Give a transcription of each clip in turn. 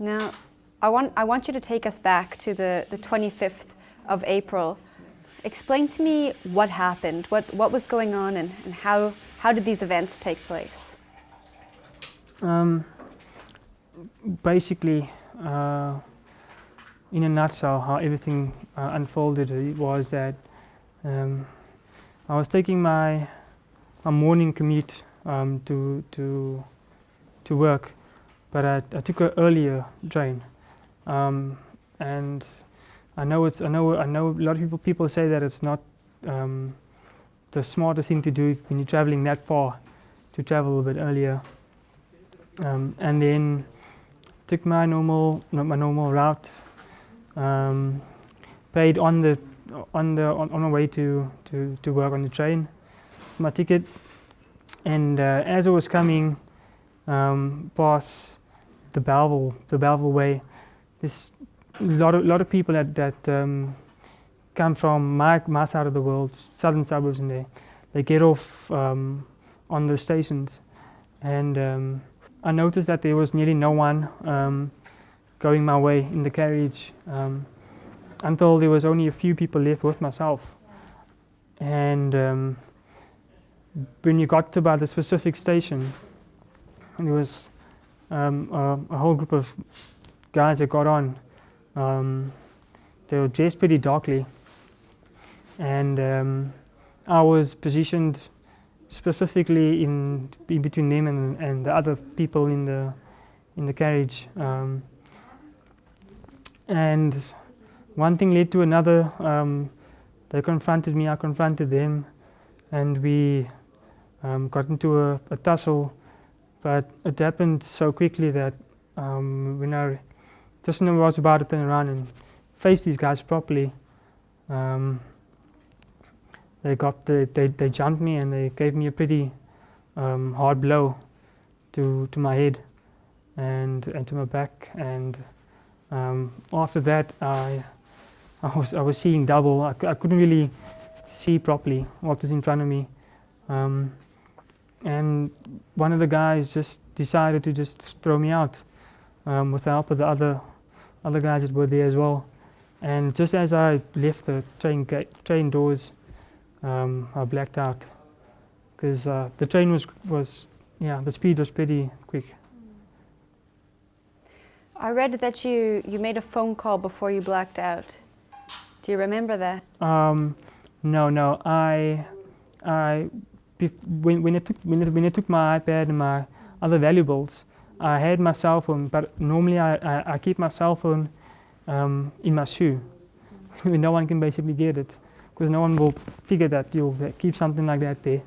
Now, I want you to take us back to the 25th of April. Explain to me what happened, what was going on, and how did these events take place? Basically, in a nutshell, how everything unfolded was that I was taking my morning commute to work, but I took an earlier train, and I know a lot of people say that it's not the smartest thing to do when you're traveling that far, to travel a bit earlier, and then took my normal route, paid on my way to work on the train, my ticket, and as I was coming past the Belleville way, there's a lot of people that come from my side of the world, southern suburbs, and they get off on the stations, and I noticed that there was nearly no one going my way in the carriage, until there was only a few people left with myself. And when you got to about the specific station, there was a whole group of guys that got on. They were dressed pretty darkly, and I was positioned specifically in between them and the other people in the carriage, and one thing led to another. They confronted me, I confronted them, and we got into a tussle, but it happened so quickly that when I just was about to turn around and face these guys properly, they jumped me and they gave me a pretty hard blow to my head and to my back, and after that I was seeing double. I couldn't really see properly what was in front of me, and one of the guys just decided to just throw me out with the help of the other guys that were there as well. And just as I left the train doors, I blacked out, because the train was the speed was pretty quick. I read that you made a phone call before you blacked out. Do you remember that? No. When I took my iPad and my other valuables, I had my cell phone, but normally I keep my cell phone in my shoe. No one can basically get it, because no one will figure that you'll keep something like that there.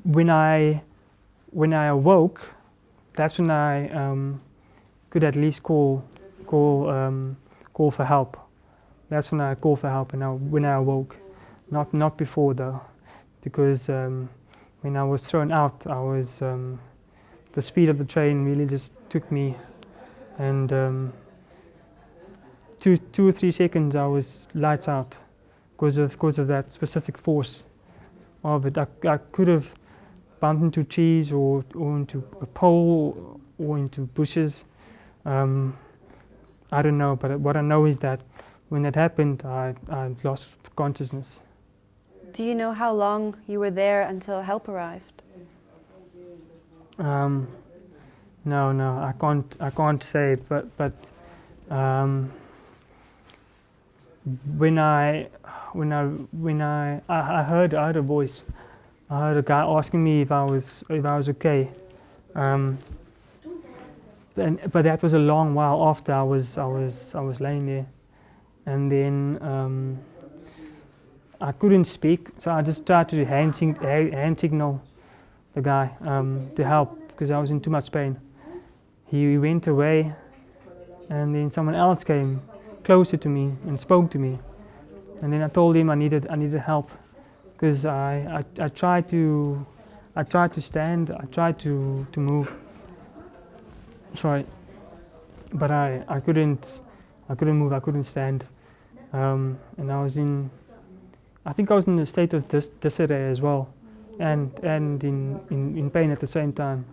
When I awoke, that's when I could at least call for help. That's when I called for help, and when I awoke, not before though, because when I was thrown out, I was the speed of the train really just took me, and 2 or 3 seconds I was lights out because of that specific force of it. I could have bumped into trees or into a pole or into bushes. I don't know, but what I know is that when that happened, I lost consciousness. Do you know how long you were there until help arrived? No, I can't say, but when I heard a voice. I heard a guy asking me if I was okay, but that was a long while after I was laying there, and then I couldn't speak, so I just tried to hand signal the guy to help, because I was in too much pain. He went away, and then someone else came closer to me and spoke to me, and then I told him I needed help, because I tried to stand, I tried to move. Sorry, but I couldn't move, I couldn't stand, and I think I was in a state of disarray as well, and in pain at the same time.